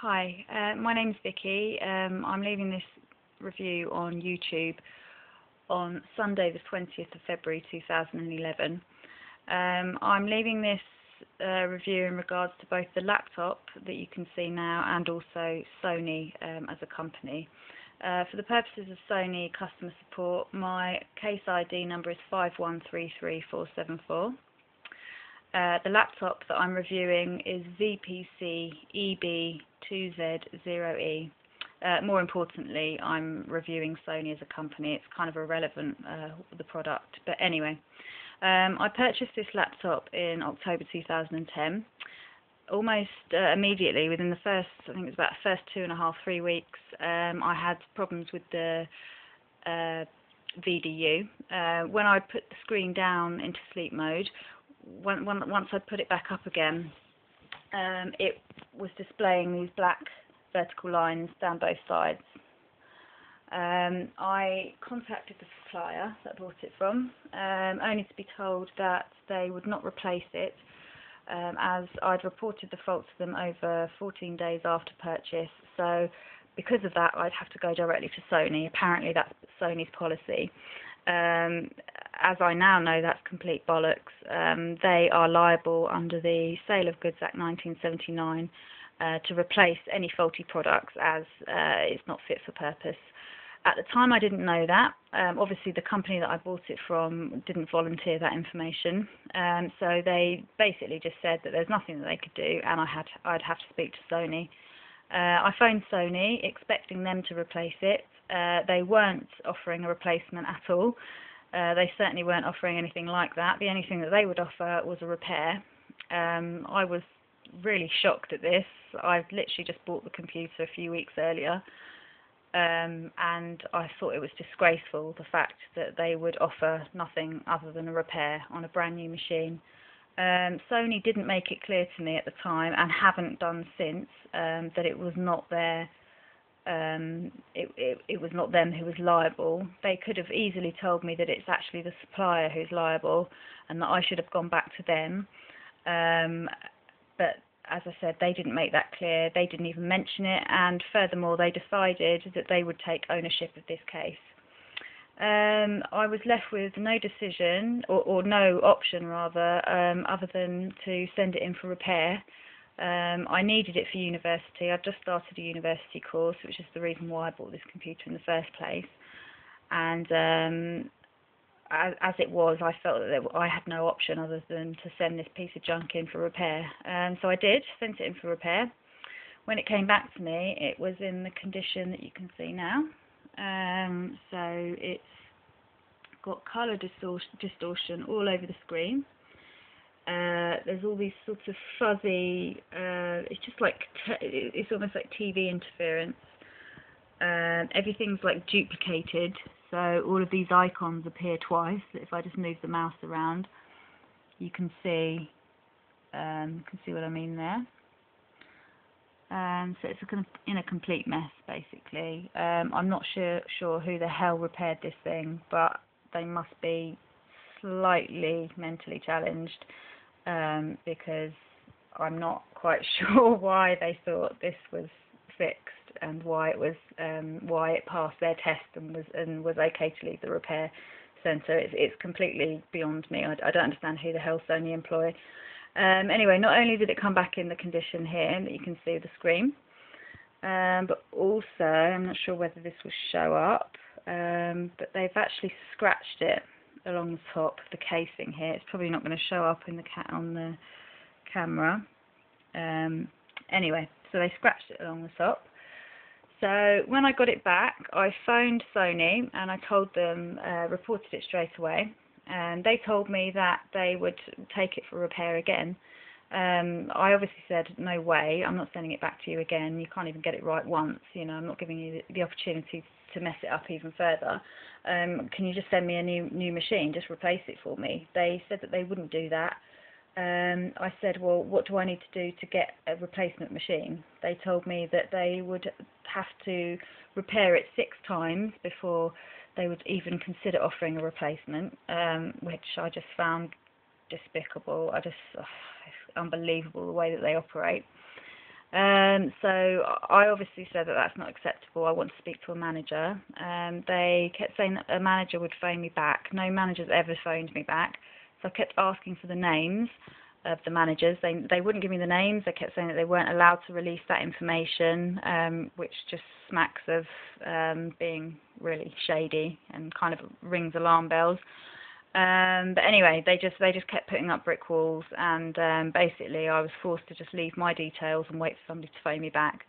Hi, my name's Vicky. I'm leaving this review on YouTube on Sunday the 20th of February 2011. I'm leaving this review in regards to both the laptop that you can see now and also Sony as a company. For the purposes of Sony customer support, my case ID number is 5133474. The laptop that I'm reviewing is VPC EB2Z0E. More importantly, I'm reviewing Sony as a company. It's kind of irrelevant, the product. But anyway, I purchased this laptop in October 2010. Almost immediately, within the first, I think it was about the first 2.5–3 weeks, I had problems with the VDU. When I put the screen down into sleep mode, once I put it back up again, it was displaying these black vertical lines down both sides. I contacted the supplier that I bought it from, only to be told that they would not replace it, as I'd reported the fault to them over 14 days after purchase. So because of that, I'd have to go directly to Sony. Apparently that's Sony's policy. As I now know, that's complete bollocks. They are liable under the Sale of Goods Act 1979 to replace any faulty products as it's not fit for purpose. At the time I didn't know that. Obviously the company that I bought it from didn't volunteer that information, so they basically just said that there's nothing that they could do and I'd have to speak to Sony. I phoned Sony expecting them to replace it. They weren't offering a replacement at all. They certainly weren't offering anything like that. The only thing that they would offer was a repair. I was really shocked at this. I've literally just bought the computer a few weeks earlier, and I thought it was disgraceful, the fact that they would offer nothing other than a repair on a brand new machine. Sony didn't make it clear to me at the time, and haven't done since, that it was not their it was not them who was liable. They could have easily told me that it's actually the supplier who's liable and that I should have gone back to them. But as I said, they didn't make that clear. They didn't even mention it, and furthermore, they decided that they would take ownership of this case. I was left with no decision, or no option rather, other than to send it in for repair. I needed it for university. I'd just started a university course, which is the reason why I bought this computer in the first place. And as it was, I felt that I had no option other than to send this piece of junk in for repair. So I did, sent it in for repair. When it came back to me, it was in the condition that you can see now. So it's got colour distortion all over the screen. There's all these sorts of fuzzy, it's just like, it's almost like TV interference. Everything's like duplicated, so all of these icons appear twice. If I just move the mouse around, you can see what I mean there. So it's in a complete mess, basically. I'm not sure who the hell repaired this thing, but they must be slightly mentally challenged, because I'm not quite sure why they thought this was fixed and why it passed their test and was okay to leave the repair centre. It's completely beyond me. I don't understand who the hell Sony employ. Anyway, not only did it come back in the condition here that you can see the screen, but also, I'm not sure whether this will show up, but they've actually scratched it along the top of the casing here. It's probably not going to show up in on the camera. Anyway, so they scratched it along the top. So when I got it back, I phoned Sony and I told them, reported it straight away. And they told me that they would take it for repair again. I obviously said, no way, I'm not sending it back to you again. You can't even get it right once. You know, I'm not giving you the opportunity to mess it up even further. Can you just send me a new machine, just replace it for me? They said that they wouldn't do that. I said, well, what do I need to do to get a replacement machine? They told me that they would have to repair it 6 times before they would even consider offering a replacement, which I just found despicable. It's unbelievable the way that they operate. So I obviously said that that's not acceptable. I want to speak to a manager. They kept saying that a manager would phone me back. No manager's ever phoned me back. So I kept asking for the names of the managers. They wouldn't give me the names. They kept saying that they weren't allowed to release that information, which just smacks of being really shady and kind of rings alarm bells. But anyway, they just kept putting up brick walls, and basically I was forced to just leave my details and wait for somebody to phone me back.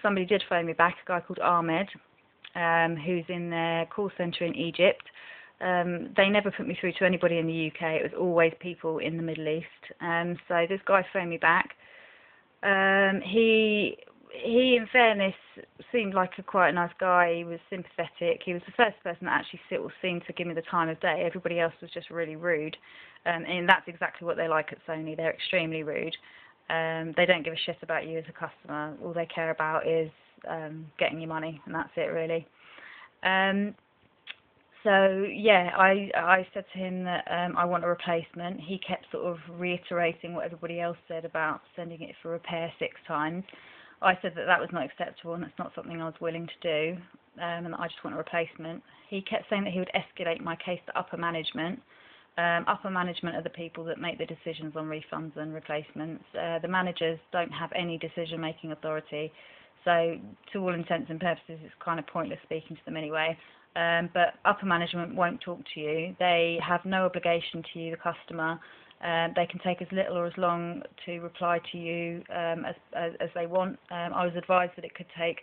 Somebody did phone me back, a guy called Ahmed, who's in their call centre in Egypt. They never put me through to anybody in the UK. It was always people in the Middle East. So this guy phoned me back. He, in fairness, seemed like quite a nice guy. He was sympathetic. He was the first person that actually seemed to give me the time of day. Everybody else was just really rude. And that's exactly what they like at Sony. They're extremely rude. They don't give a shit about you as a customer. All they care about is getting your money, and that's it, really. So yeah, I said to him that I want a replacement. He kept sort of reiterating what everybody else said about sending it for repair 6 times. I said that that was not acceptable and it's not something I was willing to do, and that I just want a replacement. He kept saying that he would escalate my case to upper management. Upper management are the people that make the decisions on refunds and replacements. The managers don't have any decision-making authority, so to all intents and purposes it's kind of pointless speaking to them anyway. But upper management won't talk to you. They have no obligation to you, the customer. They can take as little or as long to reply to you as they want. I was advised that it could take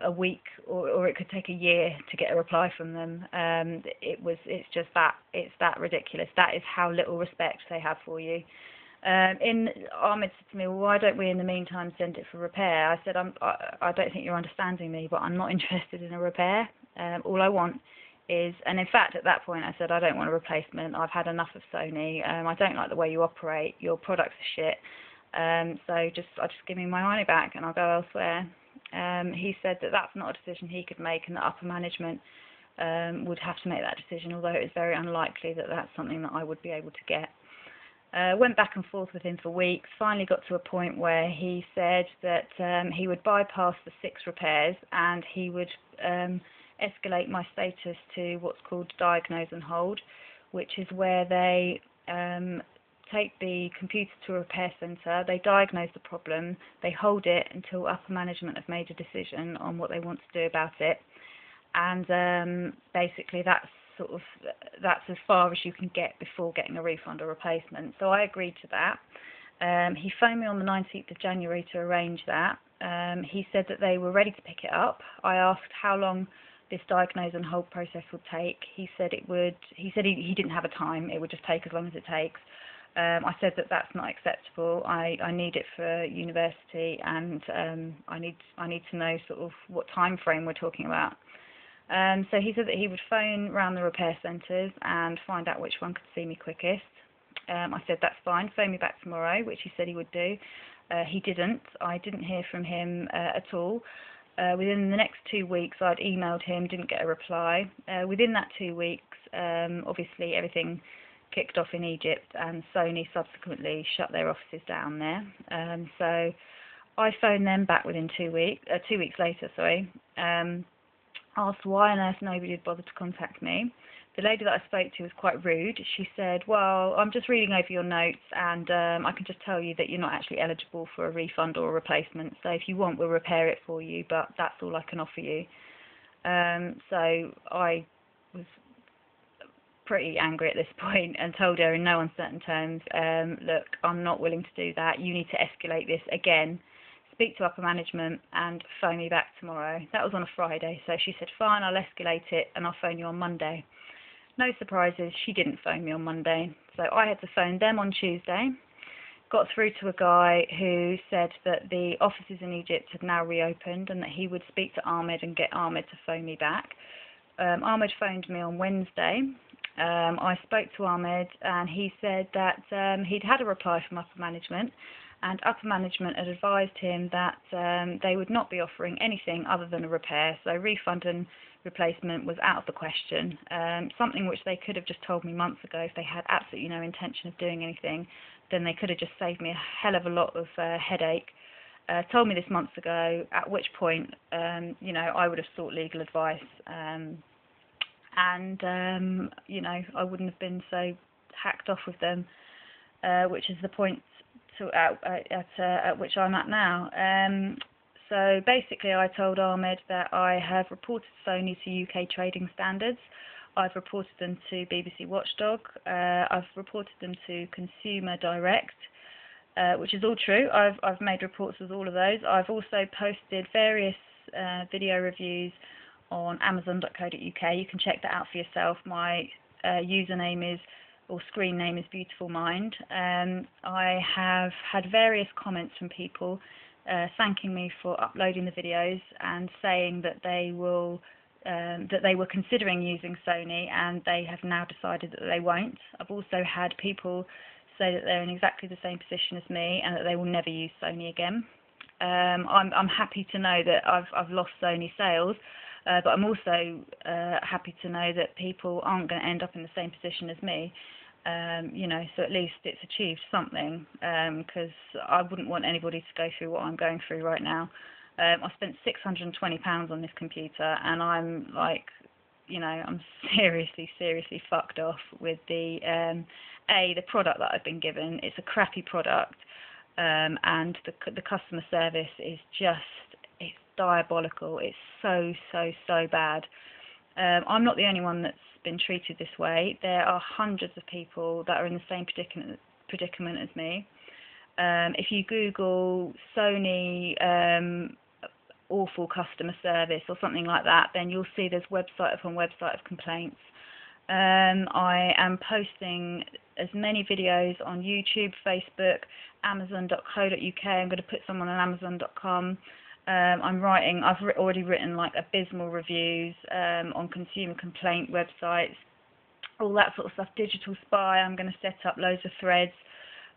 a week or it could take a year to get a reply from them. It's that ridiculous. That is how little respect they have for you. Ahmed said to me, well, why don't we in the meantime send it for repair? I said, I don't think you're understanding me, but I'm not interested in a repair. All I want is, and in fact at that point I said, I don't want a replacement. I've had enough of Sony. I don't like the way you operate. Your products are shit. So just give me my money back and I'll go elsewhere. He said that that's not a decision he could make, and that upper management would have to make that decision, although it is very unlikely that that's something that I would be able to get. Went back and forth with him for weeks, finally got to a point where he said that he would bypass the 6 repairs and he would escalate my status to what's called diagnose and hold, which is where they take the computer to a repair centre, they diagnose the problem, they hold it until upper management have made a decision on what they want to do about it, and basically that's as far as you can get before getting a refund or replacement. So I agreed to that. He phoned me on the 19th of January to arrange that. He said that they were ready to pick it up. I asked how long this diagnose and hold process would take. He said he didn't have a time. It would just take as long as it takes. I said that that's not acceptable. I need it for university, and I need to know sort of what time frame we're talking about. So he said that he would phone around the repair centres and find out which one could see me quickest. I said that's fine, phone me back tomorrow, which he said he would do. He didn't. I didn't hear from him at all. Within the next 2 weeks I'd emailed him, didn't get a reply. Within that 2 weeks, obviously everything kicked off in Egypt, and Sony subsequently shut their offices down there. So I phoned them back within 2 weeks, 2 weeks later, asked why on earth nobody had bothered to contact me. The lady that I spoke to was quite rude. She said, well, I'm just reading over your notes, and I can just tell you that you're not actually eligible for a refund or a replacement, so if you want, we'll repair it for you, but that's all I can offer you. So I was pretty angry at this point and told her in no uncertain terms, look, I'm not willing to do that. You need to escalate this again. Speak to upper management and phone me back tomorrow. That was on a Friday, so she said, fine, I'll escalate it and I'll phone you on Monday. No surprises, she didn't phone me on Monday, so I had to phone them on Tuesday. Got through to a guy who said that the offices in Egypt had now reopened and that he would speak to Ahmed and get Ahmed to phone me back. Ahmed phoned me on Wednesday. I spoke to Ahmed and he said that he'd had a reply from upper management, and upper management had advised him that they would not be offering anything other than a repair, so refund and replacement was out of the question, something which they could have just told me months ago. If they had absolutely no intention of doing anything, then they could have just saved me a hell of a lot of headache. told me this months ago, at which point, you know, I would have sought legal advice, and you know, I wouldn't have been so hacked off with them, which is the point at which I'm at now. So basically, I told Ahmed that I have reported Sony to UK trading standards. I've reported them to BBC Watchdog. I've reported them to Consumer Direct, which is all true. I've made reports with all of those. I've also posted various video reviews on Amazon.co.uk. You can check that out for yourself. My username is, or screen name is, Beautiful Mind. I have had various comments from people thanking me for uploading the videos and saying that they will that they were considering using Sony and they have now decided that they won't. I've also had people say that they're in exactly the same position as me and that they will never use Sony again. I'm happy to know that I've lost Sony sales, but I'm also happy to know that people aren't going to end up in the same position as me. You know, so at least it's achieved something, because I wouldn't want anybody to go through what I'm going through right now. I spent £620 on this computer, and I'm like, you know, I'm seriously fucked off with the product that I've been given. It's a crappy product, and the customer service is just, it's diabolical. It's so bad. I'm not the only one that's been treated this way. There are hundreds of people that are in the same predicament as me. If you Google Sony awful customer service or something like that, then you'll see there's website upon website of complaints. I am posting as many videos on YouTube, Facebook, Amazon.co.uk. I'm going to put some on Amazon.com. I've already written like Abysmal reviews on consumer complaint websites, all that sort of stuff. Digital Spy, I'm going to set up loads of threads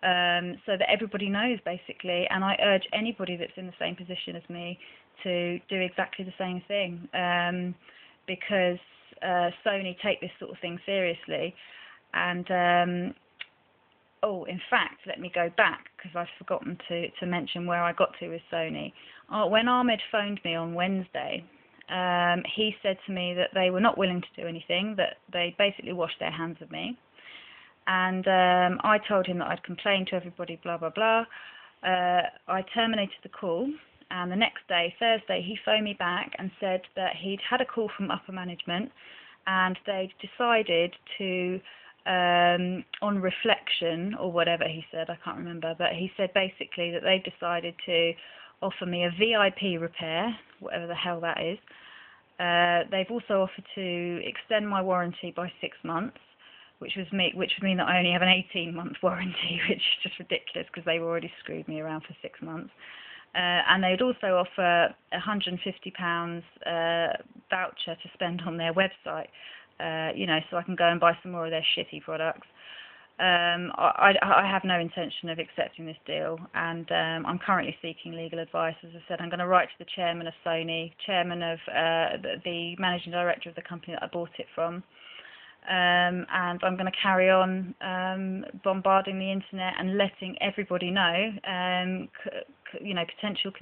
so that everybody knows, basically. And I urge anybody that's in the same position as me to do exactly the same thing, because Sony take this sort of thing seriously. And oh, in fact, let me go back, because I've forgotten to mention where I got to with Sony. When Ahmed phoned me on Wednesday, he said to me that they were not willing to do anything, that they basically washed their hands of me. And I told him that I'd complained to everybody, blah, blah, blah. I terminated the call, and the next day, Thursday, he phoned me back and said that he'd had a call from upper management, and they'd decided to, on reflection, or whatever he said, I can't remember, but he said basically that they've decided to offer me a VIP repair, whatever the hell that is. They've also offered to extend my warranty by 6 months, which would mean that I only have an 18-month warranty, which is just ridiculous because they've already screwed me around for 6 months. And they'd also offer £150 voucher to spend on their website, you know, so I can go and buy some more of their shitty products. I have no intention of accepting this deal, and I'm currently seeking legal advice. As I said, I'm going to write to the chairman of Sony, chairman of the managing director of the company that I bought it from, and I'm going to carry on bombarding the internet and letting everybody know, you know, potential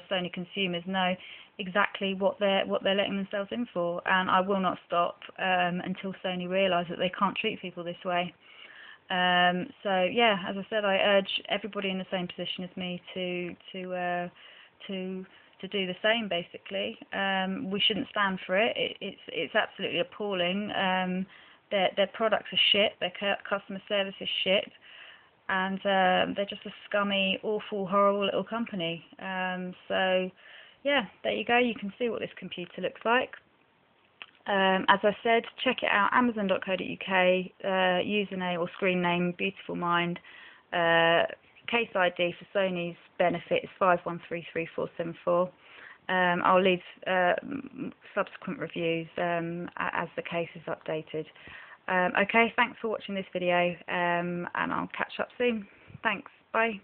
Sony consumers know exactly what they're letting themselves in for, and I will not stop until Sony realise that they can't treat people this way. So yeah, as I said, I urge everybody in the same position as me to do the same. Basically, we shouldn't stand for it. It's absolutely appalling. Their products are shit. Their customer service is shit, and they're just a scummy, awful, horrible little company. So yeah, there you go. You can see what this computer looks like. As I said, check it out, Amazon.co.uk, username or screen name, Beautiful Mind. Case ID for Sony's benefit is 513374. I'll leave subsequent reviews as the case is updated. Okay, thanks for watching this video, and I'll catch up soon. Thanks, bye.